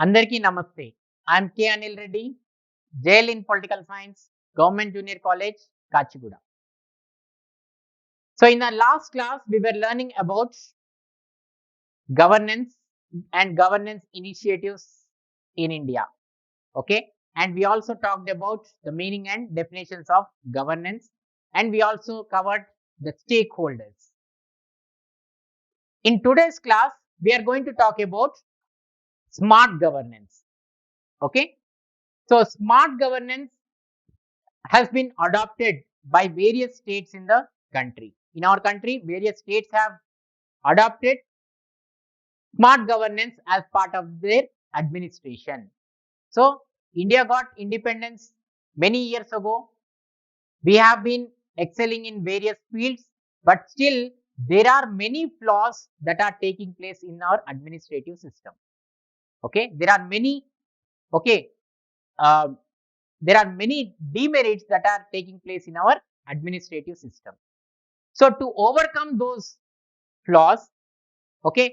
అందరికీ నమస్తే. I'm K Anil Reddy, JL in political science, government junior college, Kachiguda. So in the last class, we were learning about governance and governance initiatives in India. Okay, and we also talked about the meaning and definitions of governance, and we also covered the stakeholders. In today's class, we are going to talk about smart governance. Okay, so smart governance has been adopted by various states in the country. In our country, various states have adopted smart governance as part of their administration. So, India got independence many years ago. We have been excelling in various fields, but still there are many flaws that are taking place in our administrative system. Okay, there are many. Okay, uh, there are many demerits that are taking place in our administrative system. So to overcome those flaws, okay,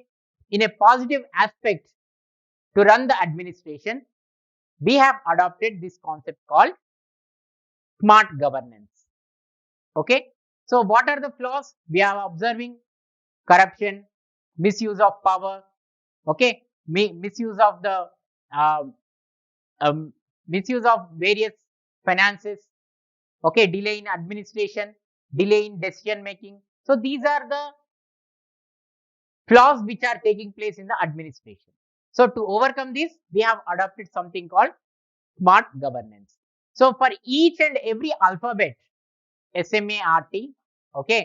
in a positive aspect to run the administration, we have adopted this concept called smart governance. Okay, so what are the flaws? We are observing corruption, misuse of power, okay, misuse of the uh, um, misuse of various finances, okay, delay in administration, delay in decision making. So these are the flaws which are taking place in the administration. So to overcome this, we have adopted something called smart governance. So for each and every alphabet, SMART, okay,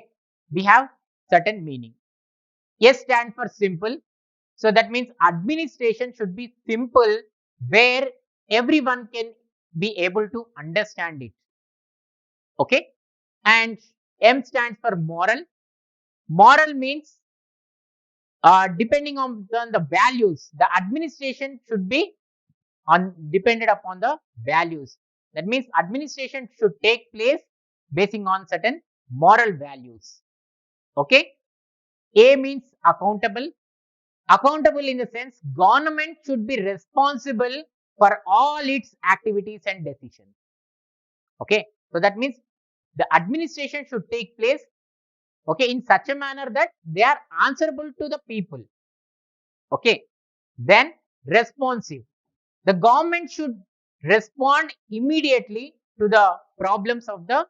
we have certain meaning. S stands for simple. So that means administration should be simple, where everyone can be able to understand it. Okay, and M stands for moral. Moral means depending on the values, the administration should be dependent upon the values. That means administration should take place basing on certain moral values. Okay, A means accountable. Accountable in the sense government should be responsible for all its activities and decisions. Okay, so that means the administration should take place, okay, in such a manner that they are answerable to the people. Okay, then responsive. The government should respond immediately to the problems of the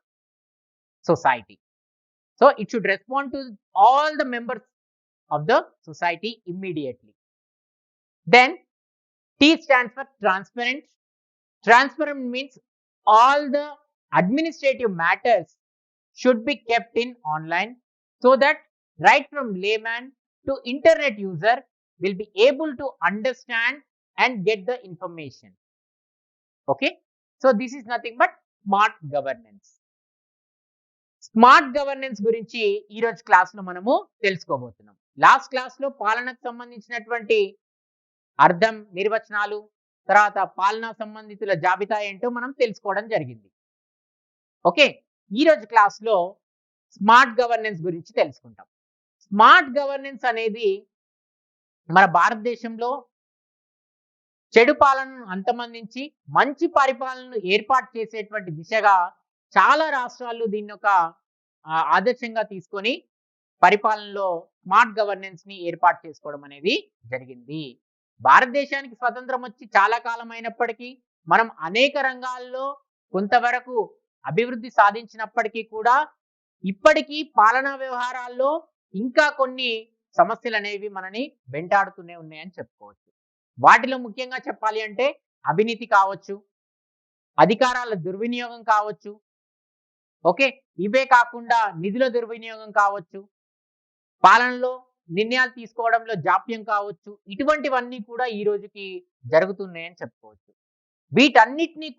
society. So it should respond to all the members of the society immediately. Then T stands for transparent. Transparent means all the administrative matters should be kept in online, so that right from layman to internet user will be able to understand and get the information. Okay, so this is nothing but smart governance. Smart governance గురించి ఈ రోజు class లో మనము తెలుసుకోబోతున్నాం. Last class లో పాలనకు సంబంధించినటువంటి అర్థం, నిర్వచనాలు, తర్వాత పాలనా సంబంధితుల జాబితా ఏంటో మనం తెలుసుకోవడం జరిగింది. ఓకే, ఈ రోజు క్లాస్ లో స్మార్ట్ గవర్నెన్స్ గురించి తెలుసుకుంటాం. స్మార్ట్ గవర్నెన్స్ అనేది మన భారతదేశంలో చెడు పాలనను అంతమందించి మంచి పరిపాలనను ఏర్పాటు చేసేటువంటి దిశగా చాలా రాష్ట్రాలు దీన్ని ఒక ఆదర్శంగా తీసుకొని పరిపాలనలో స్మార్ట్ గవర్నెన్స్ ని ఏర్పాటు చేసుకోవడం అనేది జరిగింది. భారతదేశానికి స్వతంత్రం వచ్చి చాలా కాలం అయినప్పటికీ మనం అనేక రంగాల్లో కొంతవరకు అభివృద్ధి సాధించినప్పటికీ కూడా ఇప్పటికీ పాలనా వ్యవహారాల్లో ఇంకా కొన్ని సమస్యలు అనేవి మనని వెంటాడుతూనే ఉన్నాయని చెప్పుకోవచ్చు. వాటిలో ముఖ్యంగా చెప్పాలి అంటే అవినీతి కావచ్చు, అధికారాల దుర్వినియోగం కావచ్చు, ఓకే, ఇవే కాకుండా నిధుల దుర్వినియోగం కావచ్చు, పాలనలో నిర్ణయాలు తీసుకోవడంలో జాప్యం కావచ్చు, ఇటువంటివన్నీ కూడా ఈ రోజుకి జరుగుతున్నాయని చెప్పుకోవచ్చు. వీటన్నిటిని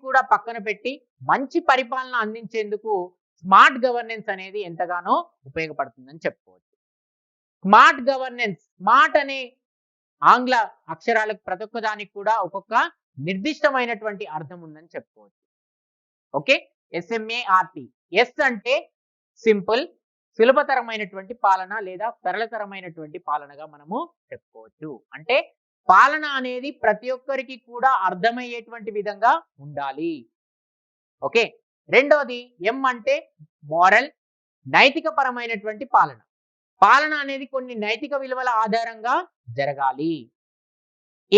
కూడా పక్కన పెట్టి మంచి పరిపాలన అందించేందుకు స్మార్ట్ గవర్నెన్స్ అనేది ఎంతగానో ఉపయోగపడుతుందని చెప్పుకోవచ్చు. స్మార్ట్ గవర్నెన్స్, స్మార్ట్ అనే ఆంగ్ల అక్షరాలకు ప్రతి ఒక్క దానికి కూడా ఒక్కొక్క నిర్దిష్టమైనటువంటి అర్థం ఉందని చెప్పుకోవచ్చు. Okay, SMART. ఎస్ అంటే సింపుల్, సులభతరమైనటువంటి పాలన లేదా సరళతరమైనటువంటి పాలనగా మనము చెప్పుకోవచ్చు. అంటే పాలన అనేది ప్రతి ఒక్కరికి కూడా అర్థమయ్యేటువంటి విధంగా ఉండాలి. ఓకే. రెండోది ఎం అంటే మోరల్, నైతిక పరమైనటువంటి పాలన. పాలన అనేది కొన్ని నైతిక విలువల ఆధారంగా జరగాలి.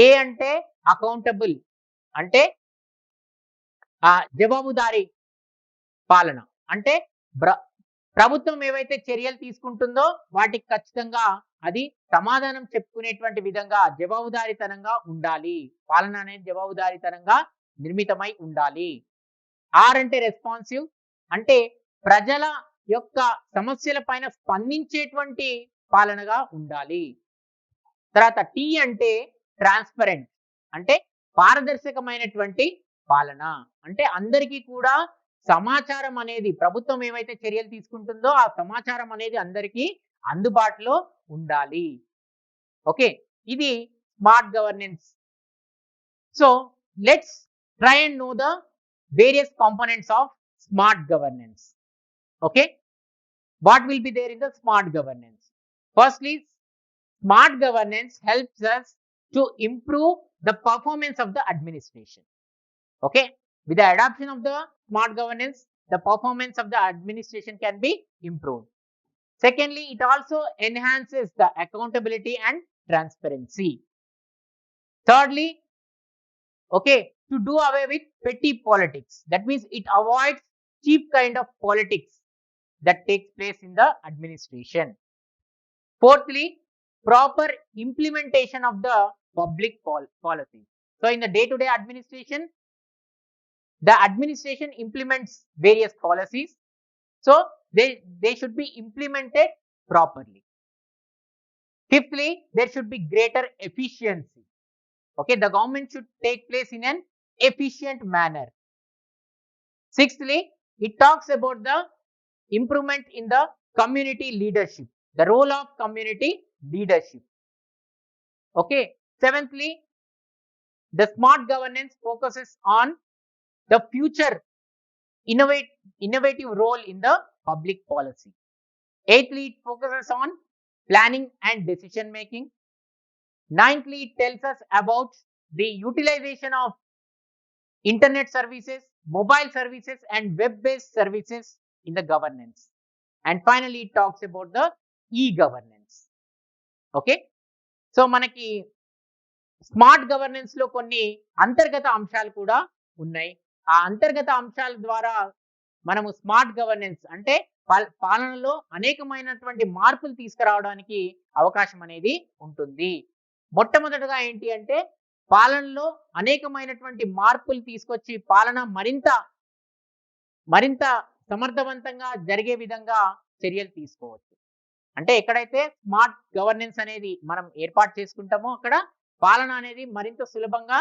ఏ అంటే అకౌంటబుల్, అంటే జవాబుదారీ పాలన. అంటే ప్రభుత్వం ఏవైతే చర్యలు తీసుకుంటుందో వాటికి ఖచ్చితంగా అది సమాధానం చెప్పుకునేటువంటి విధంగా జవాబుదారీతనంగా ఉండాలి. పాలన అనేది జవాబుదారీతనంగా నిర్మితమై ఉండాలి. ఆర్ అంటే రెస్పాన్సివ్, అంటే ప్రజల యొక్క సమస్యల పైన స్పందించేటువంటి పాలనగా ఉండాలి. తర్వాత టీ అంటే ట్రాన్స్పరెంట్, అంటే పారదర్శకమైనటువంటి పాలన. అంటే అందరికీ కూడా సమాచారం అనేది ప్రభుత్వం ఏవైతే చర్యలు తీసుకుంటుందో ఆ సమాచారం అనేది అందరికీ అందుబాటులో ఉండాలి. ఓకే, ఇది smart governance. So let's try and know the various components of smart governance. Okay, what will be there in the smart governance? Firstly, smart governance helps us to improve the performance of the administration. Okay, with the adoption of the smart governance, the performance of the administration can be improved. Secondly, it also enhances the accountability and transparency. Thirdly, okay, to do away with petty politics. That means it avoids cheap kind of politics that takes place in the administration. Fourthly, proper implementation of the public policies. So in the day-to-day administration, the administration implements various policies. So they should be implemented properly. Fifthly, there should be greater efficiency. Okay, the government should take place in an efficient manner. Sixthly, it talks about the improvement in the community leadership, the role of community leadership. Okay, seventhly, the smart governance focuses on the future innovative role in the public policy. Eighthly, it focuses on planning and decision making. Ninthly, it tells us about the utilization of internet services, mobile services and web-based services in the governance. And finally, it talks about the e-governance. Okay, so manaki smart governance లో కొన్ని అంతర్గత అంశాలు కూడా ఉన్నాయి. ఆ అంతర్గత అంశాల ద్వారా మనము స్మార్ట్ గవర్నెన్స్ అంటే పాలనలో అనేకమైనటువంటి మార్పులు తీసుకురావడానికి అవకాశం అనేది ఉంటుంది. మొట్టమొదటిగా ఏంటి అంటే పాలనలో అనేకమైనటువంటి మార్పులు తీసుకొచ్చి పాలన మరింత సమర్థవంతంగా జరిగే విధంగా చర్యలు తీసుకోవచ్చు. అంటే ఎక్కడైతే స్మార్ట్ గవర్నెన్స్ అనేది మనం ఏర్పాటు చేసుకుంటామో అక్కడ పాలన అనేది మరింత సులభంగా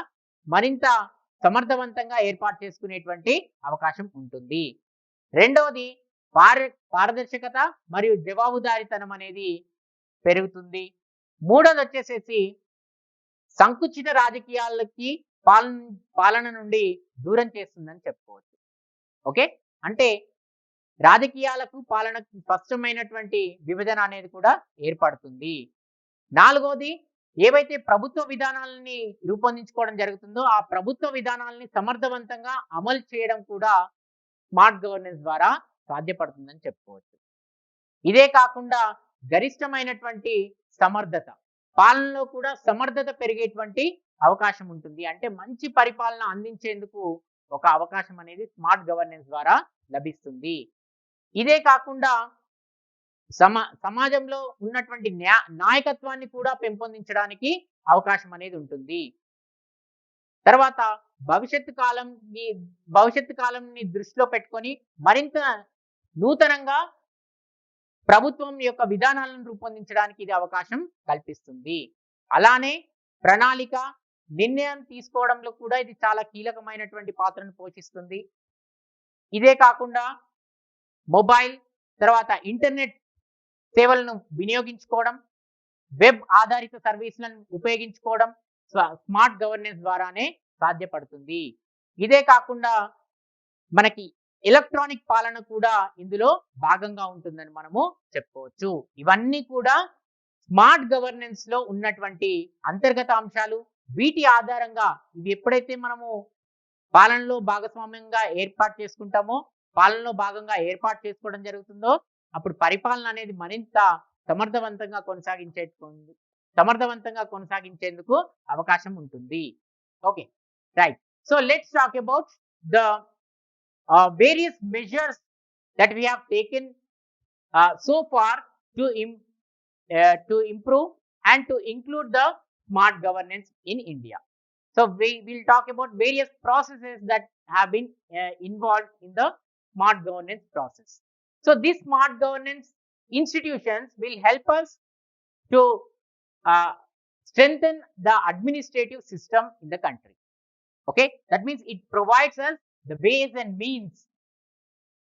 మరింత సమర్థవంతంగా ఏర్పాటు చేసుకునేటువంటి అవకాశం ఉంటుంది. రెండవది పారదర్శకత మరియు జవాబుదారీతనం అనేది పెరుగుతుంది. మూడోది వచ్చేసేసి సంకుచిత రాజకీయాలకి పాలన నుండి దూరం చేస్తుందని చెప్పుకోవచ్చు. ఓకే, అంటే రాజకీయాలకు పాలనకు స్పష్టమైనటువంటి విభజన అనేది కూడా ఏర్పడుతుంది. నాలుగోది, ఏవైతే ప్రభుత్వ విధానాలని రూపొందించుకోవడం జరుగుతుందో ఆ ప్రభుత్వ విధానాలని సమర్థవంతంగా అమలు చేయడం కూడా స్మార్ట్ గవర్నెన్స్ ద్వారా సాధ్యపడుతుందని చెప్పుకోవచ్చు. ఇదే కాకుండా గరిష్టమైనటువంటి సమర్థత, పాలనలో కూడా సమర్థత పెరిగేటువంటి అవకాశం ఉంటుంది. అంటే మంచి పరిపాలన అందించేందుకు ఒక అవకాశం అనేది స్మార్ట్ గవర్నెన్స్ ద్వారా లభిస్తుంది. ఇదే కాకుండా సమాజంలో ఉన్నటువంటి నాయకత్వాన్ని కూడా పెంపొందించడానికి అవకాశం అనేది ఉంటుంది. తర్వాత భవిష్యత్తు కాలంని దృష్టిలో పెట్టుకొని మరింత నూతనంగా ప్రభుత్వం యొక్క విధానాలను రూపొందించడానికి ఇది అవకాశం కల్పిస్తుంది. అలానే ప్రణాళిక నిర్ణయం తీసుకోవడంలో కూడా ఇది చాలా కీలకమైనటువంటి పాత్రను పోషిస్తుంది. ఇదే కాకుండా మొబైల్ తర్వాత ఇంటర్నెట్ సేవలను వినియోగించుకోవడం, వెబ్ ఆధారిత సర్వీసులను ఉపయోగించుకోవడం స్మార్ట్ గవర్నెన్స్ ద్వారానే సాధ్యపడుతుంది. ఇదే కాకుండా మనకి ఎలక్ట్రానిక్ పాలన కూడా ఇందులో భాగంగా ఉంటుందని మనము చెప్పుకోవచ్చు. ఇవన్నీ కూడా స్మార్ట్ గవర్నెన్స్ లో ఉన్నటువంటి అంతర్గత అంశాలు. వీటి ఆధారంగా ఇవి ఎప్పుడైతే మనము పాలనలో భాగస్వామ్యంగా ఏర్పాటు చేసుకుంటామో, పాలనలో భాగంగా ఏర్పాటు చేసుకోవడం జరుగుతుందో, అప్పుడు పరిపాలన అనేది మరింత సమర్థవంతంగా కొనసాగించేందుకు అవకాశం ఉంటుంది. Okay, right. So let's talk about the various measures that we have taken so far to improve and to include the smart governance in India. So we will talk about various processes that have been involved in the smart governance process. So these smart governance institutions will help us to uh, strengthen the administrative system in the country. Okay, that means it provides us the ways and means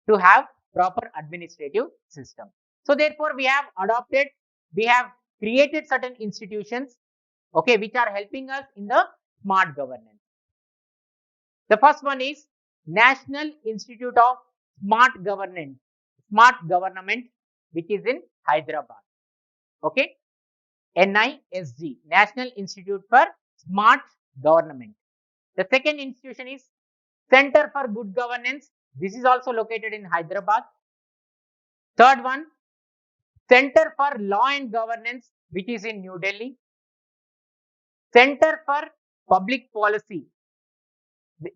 to have proper administrative system. So therefore we have created certain institutions, okay, which are helping us in the smart governance. The first one is National Institute of Smart Government, which is in Hyderabad. Okay, NISG, National Institute for Smart Government. The second institution is Center for Good Governance. This is also located in Hyderabad. Third one, Center for Law and Governance, which is in New Delhi. Center for Public Policy,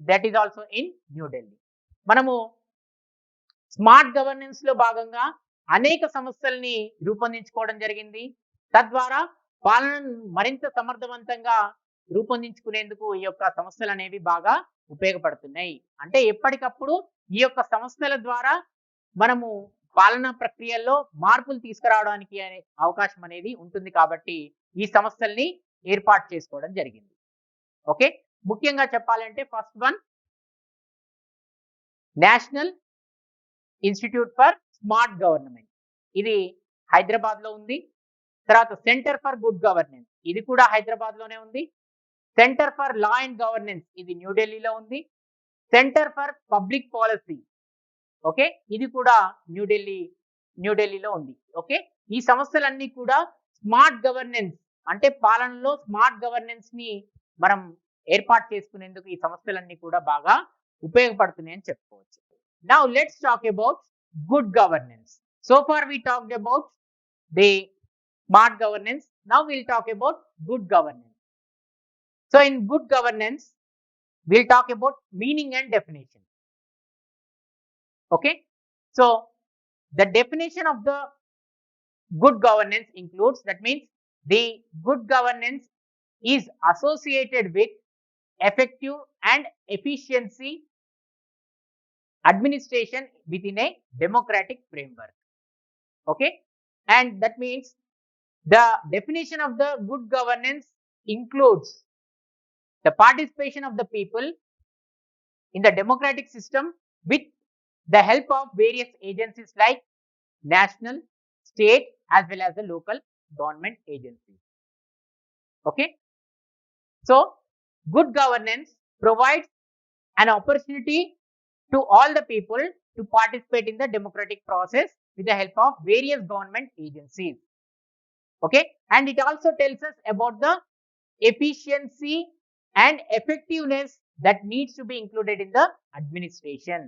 that is also in New Delhi. మనము smart governance లో భాగంగా అనేక సంస్థల్ని రూపొందించుకోవడం జరిగింది. తద్వారా పాలనను మరింత సమర్థవంతంగా రూపొందించుకునేందుకు ఈ యొక్క సంస్థలు అనేవి బాగా ఉపయోగపడుతున్నాయి. అంటే ఎప్పటికప్పుడు ఈ యొక్క సంస్థల ద్వారా మనము పాలనా ప్రక్రియల్లో మార్పులు తీసుకురావడానికి అవకాశం అనేది ఉంటుంది. కాబట్టి ఈ సంస్థల్ని ఏర్పాటు చేసుకోవడం జరిగింది. ఓకే, ముఖ్యంగా చెప్పాలంటే first one national institute for smart government, ఇది హైదరాబాద్ లో ఉంది. తర్వాత సెంటర్ ఫర్ గుడ్ గవర్నెన్స్, ఇది కూడా హైదరాబాద్ లోనే ఉంది. Centre for law and governance, ఇది న్యూఢిల్లీలో ఉంది. Centre for public policy, okay, ఇది కూడా న్యూఢిల్లీలో ఉంది. ఓకే, ఈ సంస్థలన్నీ కూడా స్మార్ట్ గవర్నెన్స్ అంటే పాలనలో స్మార్ట్ గవర్నెన్స్ ని మనం ఏర్పాటు చేసుకునేందుకు ఈ సంస్థలన్నీ కూడా బాగా ఉపయోగపడుతున్నాయని చెప్పుకోవచ్చు. Now let's talk about good governance. So far we talked about the smart governance. Now will talk about good governance. So in good governance, we'll talk about meaning and definition. Okay, so the definition of the good governance includes, that means the good governance is associated with effective and efficiency administration within a democratic framework. Okay, and that means the definition of the good governance includes the participation of the people in the democratic system with the help of various agencies like national, state, as well as the local government agencies. Okay, so good governance provides an opportunity to all the people to participate in the democratic process with the help of various government agencies. Okay, and it also tells us about the efficiency and effectiveness that needs to be included in the administration.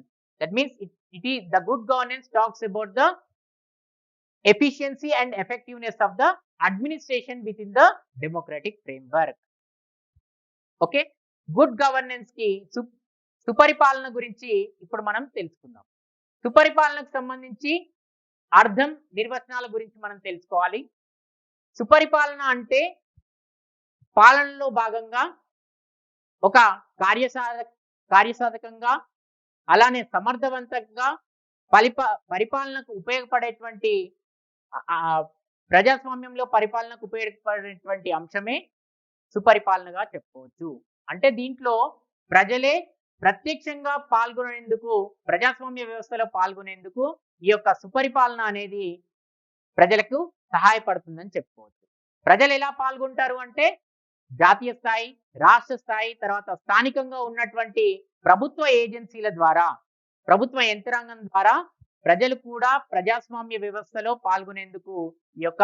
That means it is the good governance talks about the efficiency and effectiveness of the administration within the democratic framework. Okay, good governance ki సుపరిపాలన గురించి ఇప్పుడు మనం తెలుసుకుందాం. సుపరిపాలనకు సంబంధించి అర్థం, నిర్వచనాల గురించి మనం తెలుసుకోవాలి. సుపరిపాలన అంటే పాలనలో భాగంగా ఒక కార్యసాధకంగా అలానే సమర్థవంతంగా పరిపాలనకు ఉపయోగపడేటువంటి ప్రజాస్వామ్యంలో పరిపాలనకు ఉపయోగపడేటువంటి అంశమే సుపరిపాలనగా చెప్పుకోవచ్చు. అంటే దీంట్లో ప్రజలే ప్రత్యక్షంగా పాల్గొనేందుకు, ప్రజాస్వామ్య వ్యవస్థలో పాల్గొనేందుకు ఈ యొక్క సుపరిపాలన అనేది ప్రజలకు సహాయపడుతుందని చెప్పుకోవచ్చు. ప్రజలు ఎలా పాల్గొంటారు అంటే జాతీయ స్థాయి, రాష్ట్ర స్థాయి, తర్వాత స్థానికంగా ఉన్నటువంటి ప్రభుత్వ ఏజెన్సీల ద్వారా, ప్రభుత్వ యంత్రాంగం ద్వారా ప్రజలు కూడా ప్రజాస్వామ్య వ్యవస్థలో పాల్గొనేందుకు ఈ యొక్క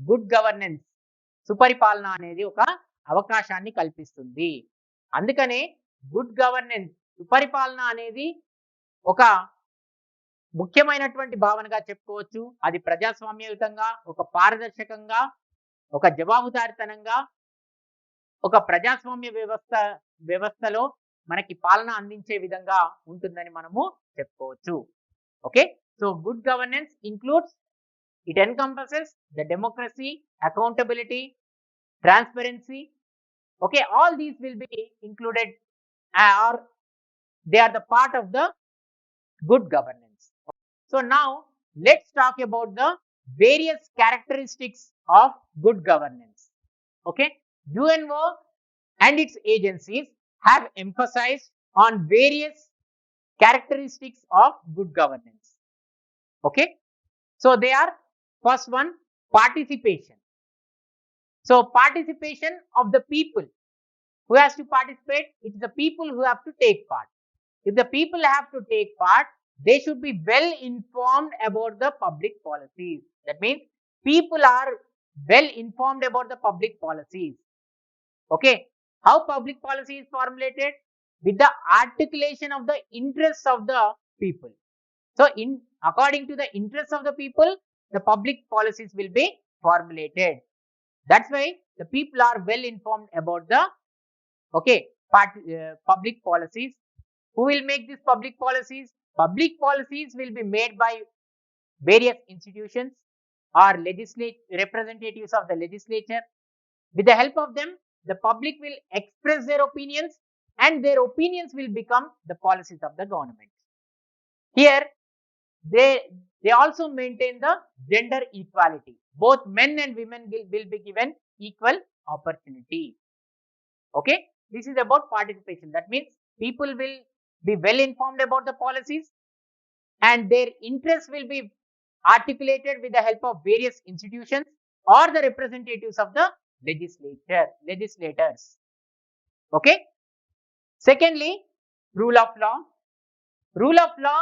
గుడ్ గవర్నెన్స్ సుపరిపాలన అనేది ఒక అవకాశాన్ని కల్పిస్తుంది. అందుకనే గుడ్ గవర్నెన్స్ సుపరిపాలన అనేది ఒక ముఖ్యమైనటువంటి భావనగా చెప్పుకోవచ్చు. అది ప్రజాస్వామ్యయుతంగా, ఒక పారదర్శకంగా, ఒక జవాబుదారితనంగా, ఒక ప్రజాస్వామ్య వ్యవస్థలో మనకి పాలన అందించే విధంగా ఉంటుందని మనము చెప్పుకోవచ్చు. Okay, so good governance includes, it encompasses the democracy, accountability, transparency. Okay, all these will be included, or they are the part of the good governance. So now let's talk about the various characteristics of good governance. Okay, UNO and its agencies have emphasized on various characteristics of good governance. Okay, so they are, first one, participation. So participation of the people. Who has to participate? It's the people who have to take part. If the people have to take part, they should be well informed about the public policies. That means people are well informed about the public policies. Okay, how public policy is formulated? With the articulation of the interests of the people. So according to the interests of the people, the public policies will be formulated. That's why the people are well informed about the public policies. Who will make these public policies? Public policies will be made by various institutions or representatives of the legislature. With the help of them, the public will express their opinions, and their opinions will become the policies of the government. Here, they also maintain the gender equality. Both men and women will be given equal opportunity. Okay, this is about participation. That means people will be well informed about the policies, and their interests will be articulated with the help of various institutions or the representatives of the legislators. Okay, secondly, rule of law. Rule of law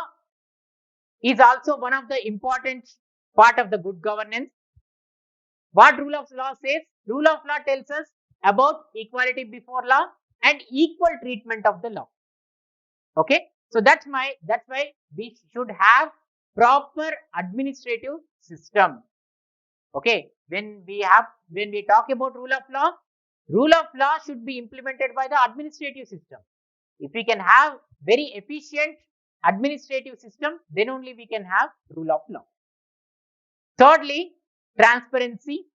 is also one of the important part of the good governance. What rule of law says? Rule of law tells us about equality before law and equal treatment of the law. Okay, so that's why we should have proper administrative system. Okay, when we talk about rule of law should be implemented by the administrative system. If we can have very efficient administrative system, then only we can have rule of law. Thirdly, transparency.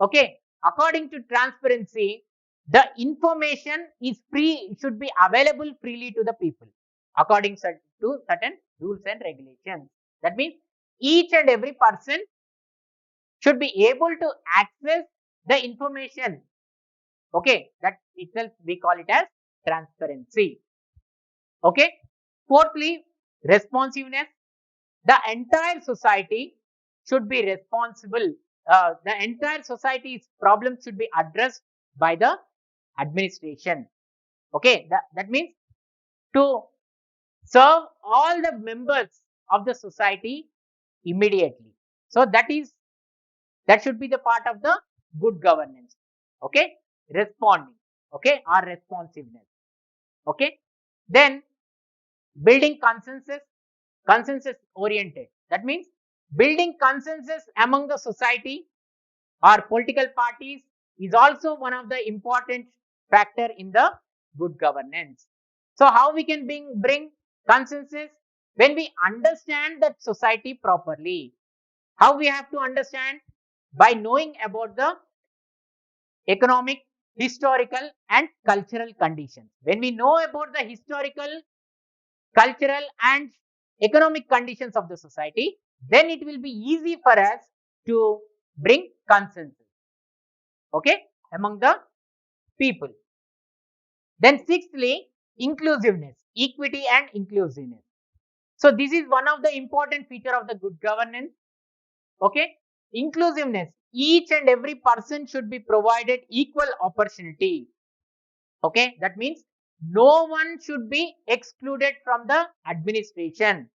Okay, according to transparency, the information is should be available freely to the people according to certain rules and regulations. That means each and every person should be able to access the information. Okay, that itself we call it as transparency. Okay, fourthly, responsiveness. The entire society should be responsible. The entire society's problems should be addressed by the administration. Okay, that means to serve all the members of the society immediately. So that should be the part of the good governance. Okay, responding, okay, or responsiveness. Okay, then building consensus oriented. That means building consensus among the society or political parties is also one of the important factor in the good governance. So how we can bring consensus? When we understand that society properly. How we have to understand? By knowing about the economic, historical and cultural conditions. When we know about the historical, cultural and economic conditions of the society, then it will be easy for us to bring consensus, okay, among the people. Then sixthly, inclusiveness, equity and inclusiveness. So this is one of the important feature of the good governance. Okay, inclusiveness, each and every person should be provided equal opportunity. Okay, that means no one should be excluded from the administration.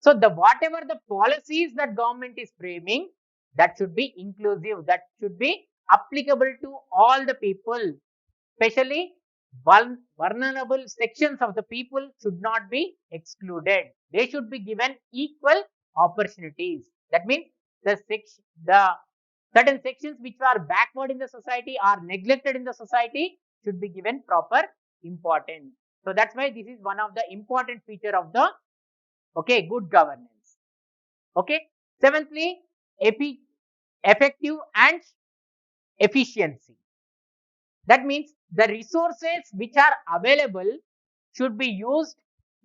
So the whatever the policies that government is framing, that should be inclusive, that should be applicable to all the people, especially vulnerable sections of the people should not be excluded. They should be given equal opportunities. That means the certain sections which are backward in the society or neglected in the society should be given proper importance. So that's why this is one of the important feature of the good governance. Okay. Seventhly, effective and efficiency. That means the resources which are available should be used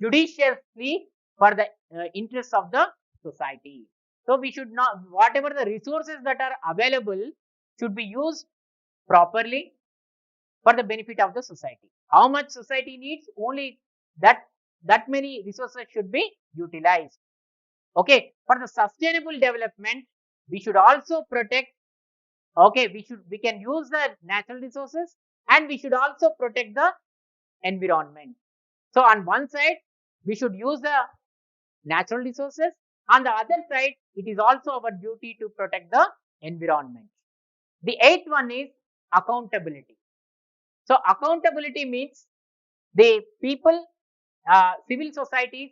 judiciously for the interests of the society. So we should not, whatever the resources that are available should be used properly for the benefit of the society. How much society needs, only that many resources should be utilized. Okay, for the sustainable development, we should also protect. Okay, we can use the natural resources, and we should also protect the environment. So on one side, we should use the natural resources. On the other side, it is also our duty to protect the environment. The eighth one is accountability. So accountability means the people, civil societies,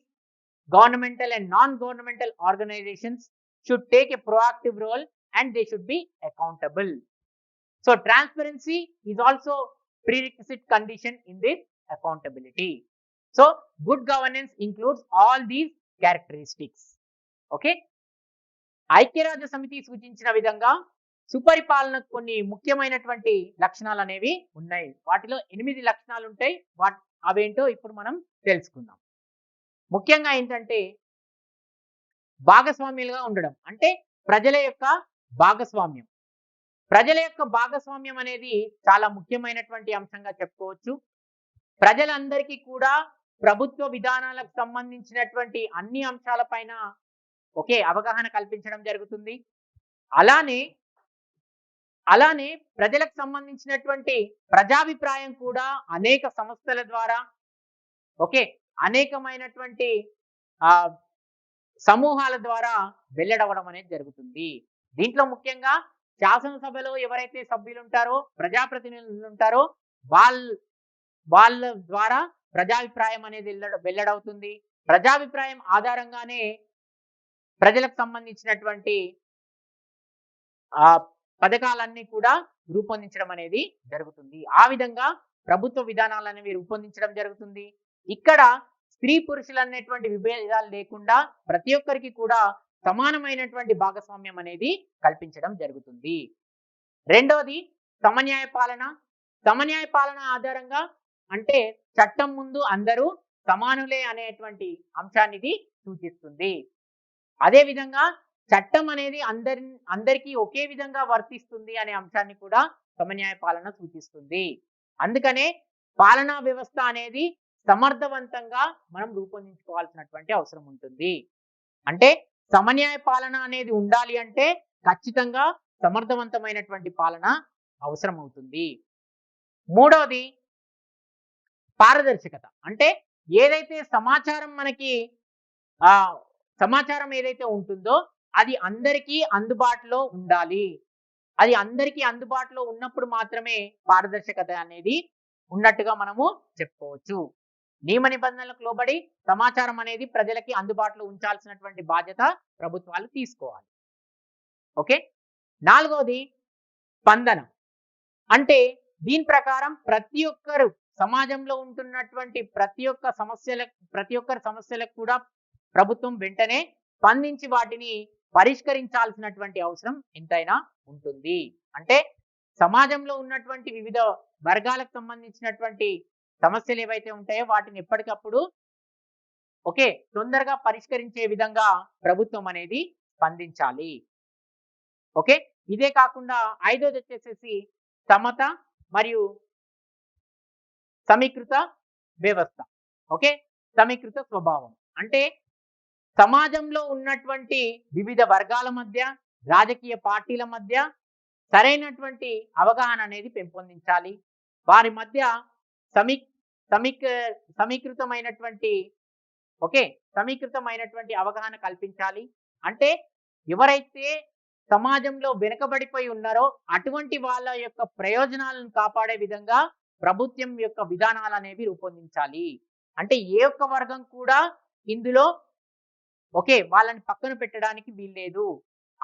governmental and non-governmental organizations should take a proactive role, and they should be accountable. So transparency is also prerequisite condition in this accountability. So good governance includes all these characteristics. Okay. ఐక్యరాజ్య సమితి సూచించిన విధంగా సుపరిపాలనకు కొన్ని ముఖ్యమైనటువంటి లక్షణాలు అనేవి ఉన్నాయి. వాటిలో 8 లక్షణాలు ఉంటాయి. అవేంటో ఇప్పుడు మనం తెలుసుకుందాం. ముఖ్యంగా ఏంటంటే భాగస్వామ్యాలుగా ఉండడం, అంటే ప్రజల యొక్క భాగస్వామ్యం. ప్రజల యొక్క భాగస్వామ్యం అనేది చాలా ముఖ్యమైనటువంటి అంశంగా చెప్పుకోవచ్చు. ప్రజలందరికీ కూడా ప్రభుత్వ విధానాలకు సంబంధించినటువంటి అన్ని అంశాలపైన అవగాహన కల్పించడం జరుగుతుంది. అలానే ప్రజలకు సంబంధించినటువంటి ప్రజాభిప్రాయం కూడా అనేక సంస్థల ద్వారా అనేకమైనటువంటి సమూహాల ద్వారా వెల్లడవడం అనేది జరుగుతుంది. దీంట్లో ముఖ్యంగా శాసనసభలో ఎవరైతే సభ్యులు ఉంటారో, ప్రజాప్రతినిధులు ఉంటారో, వాళ్ళ ద్వారా ప్రజాభిప్రాయం అనేది వెల్లడవుతుంది. ప్రజాభిప్రాయం ఆధారంగానే ప్రజలకు సంబంధించినటువంటి పథకాలన్నీ కూడా రూపొందించడం అనేది జరుగుతుంది. ఆ విధంగా ప్రభుత్వ విధానాలు అనేవి రూపొందించడం జరుగుతుంది. ఇక్కడ స్త్రీ పురుషులు అనేటువంటి విభేదాలు లేకుండా ప్రతి ఒక్కరికి కూడా సమానమైనటువంటి భాగస్వామ్యం అనేది కల్పించడం జరుగుతుంది. రెండోది సమన్యాయ పాలన. సమన్యాయ పాలన ఆధారంగా అంటే చట్టం ముందు అందరూ సమానులే అనేటువంటి అంశాన్ని ఇది సూచిస్తుంది. అదే విధంగా చట్టం అనేది అందరికీ ఒకే విధంగా వర్తిస్తుంది అనే అంశాన్ని కూడా సమన్యాయ పాలన సూచిస్తుంది. అందుకనే పాలనా వ్యవస్థ అనేది సమర్థవంతంగా మనం రూపొందించుకోవాల్సినటువంటి అవసరం ఉంటుంది. అంటే సమన్యాయ పాలన అనేది ఉండాలి అంటే ఖచ్చితంగా సమర్థవంతమైనటువంటి పాలన అవసరం అవుతుంది. మూడవది పారదర్శకత. అంటే ఏదైతే సమాచారం ఏదైతే ఉంటుందో అది అందరికీ అందుబాటులో ఉండాలి. అది అందరికీ అందుబాటులో ఉన్నప్పుడు మాత్రమే పారదర్శకత అనేది ఉన్నట్టుగా మనము చెప్పుకోవచ్చు. నియమ నిబంధనలకు లోబడి సమాచారం అనేది ప్రజలకి అందుబాటులో ఉంచాల్సినటువంటి బాధ్యత ప్రభుత్వాలు తీసుకోవాలి. ఓకే. నాలుగవది స్పందన. అంటే దీని ప్రకారం ప్రతి ఒక్కరు సమాజంలో ఉంటున్నటువంటి ప్రతి ఒక్కరి సమస్యలకు కూడా ప్రభుత్వం వెంటనే స్పందించి వాటిని పరిష్కరించాల్సినటువంటి అవసరం ఎంతైనా ఉంటుంది. అంటే సమాజంలో ఉన్నటువంటి వివిధ వర్గాలకు సంబంధించినటువంటి సమస్యలు ఏవైతే ఉంటాయో వాటిని ఎప్పటికప్పుడు తొందరగా పరిష్కరించే విధంగా ప్రభుత్వం అనేది స్పందించాలి. ఓకే. ఇదే కాకుండా ఐదోది వచ్చేసేసి సమత మరియు సమీకృత వ్యవస్థ. ఓకే. సమీకృత స్వభావం అంటే సమాజంలో ఉన్నటువంటి వివిధ వర్గాల మధ్య, రాజకీయ పార్టీల మధ్య సరైనటువంటి అవగాహన అనేది పెంపొందించాలి. వారి మధ్య సమీక సమీకృతమైనటువంటి ఓకే సమీకృతమైనటువంటి అవగాహన కల్పించాలి. అంటే ఎవరైతే సమాజంలో వెనుకబడిపోయి ఉన్నారో అటువంటి వాళ్ళ యొక్క ప్రయోజనాలను కాపాడే విధంగా ప్రభుత్వం యొక్క విధానాలు అనేవి రూపొందించాలి. అంటే ఏ ఒక్క వర్గం కూడా ఇందులో వాళ్ళని పక్కన పెట్టడానికి వీల్లేదు.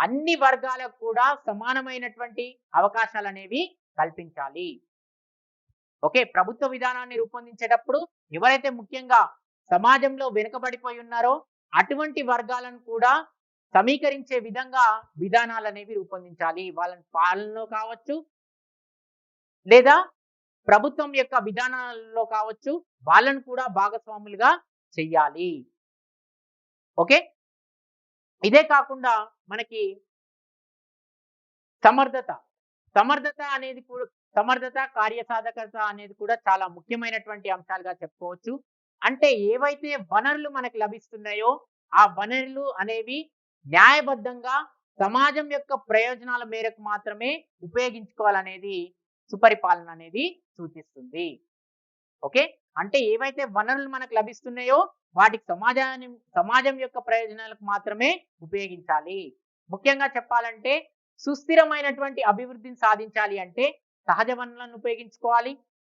అన్ని వర్గాలకు కూడా సమానమైనటువంటి అవకాశాలు అనేవి కల్పించాలి. ప్రభుత్వ విధానాన్ని రూపొందించేటప్పుడు ఎవరైతే ముఖ్యంగా సమాజంలో వెనుకబడిపోయి ఉన్నారో అటువంటి వర్గాలను కూడా సమీకరించే విధంగా విధానాలు అనేవి రూపొందించాలి. వాళ్ళని పాలనలో కావచ్చు లేదా ప్రభుత్వం యొక్క విధానాలలో కావచ్చు వాళ్ళను కూడా భాగస్వాములుగా చెయ్యాలి. ఇదే కాకుండా మనకి సమర్థత అనేది కూడా సమర్థత కార్యసాధకత అనేది కూడా చాలా ముఖ్యమైనటువంటి అంశాలుగా చెప్పుకోవచ్చు. అంటే ఏవైతే వనరులు మనకు లభిస్తున్నాయో ఆ వనరులు అనేవి న్యాయబద్ధంగా సమాజం యొక్క ప్రయోజనాల మేరకు మాత్రమే ఉపయోగించుకోవాలనేది సుపరిపాలన అనేది సూచిస్తుంది. అంటే ఏవైతే వనరులు మనకు లభిస్తున్నాయో వాటికి సమాజం యొక్క ప్రయోజనాలకు మాత్రమే ఉపయోగించాలి. ముఖ్యంగా చెప్పాలంటే సుస్థిరమైనటువంటి అభివృద్ధిని సాధించాలి అంటే సహజ వనరులను ఉపయోగించుకోవాలి.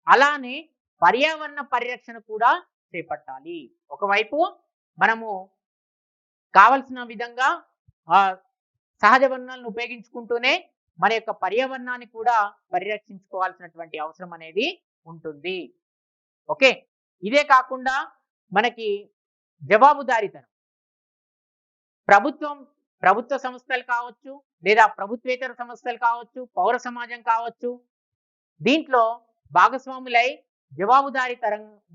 అలానే పర్యావరణ పరిరక్షణ కూడా చేపట్టాలి. ఒకవైపు మనము కావలసిన విధంగా సహజ వనరులను ఉపయోగించుకుంటూనే మన యొక్క పర్యావరణాన్ని కూడా పరిరక్షించుకోవాల్సినటువంటి అవసరం అనేది ఉంటుంది. ఇదే కాకుండా మనకి జవాబుదారీతనం ప్రభుత్వ సంస్థలు కావచ్చు లేదా ప్రభుత్వేతర సంస్థలు కావచ్చు పౌర సమాజం కావచ్చు దీంట్లో భాగస్వాములై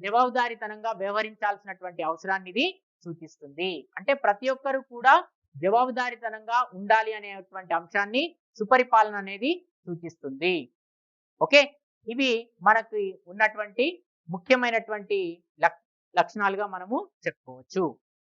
జవాబుదారీతనంగా వ్యవహరించాల్సినటువంటి అవసరాన్ని ఇది సూచిస్తుంది. అంటే ప్రతి ఒక్కరు కూడా జవాబుదారీతనంగా ఉండాలి అనేటువంటి అంశాన్ని సుపరిపాలన అనేది సూచిస్తుంది. ఇవి మనకి ఉన్నటువంటి ముఖ్యమైనటువంటి లక్షణాలుగా మనము చెప్పుకోవచ్చు.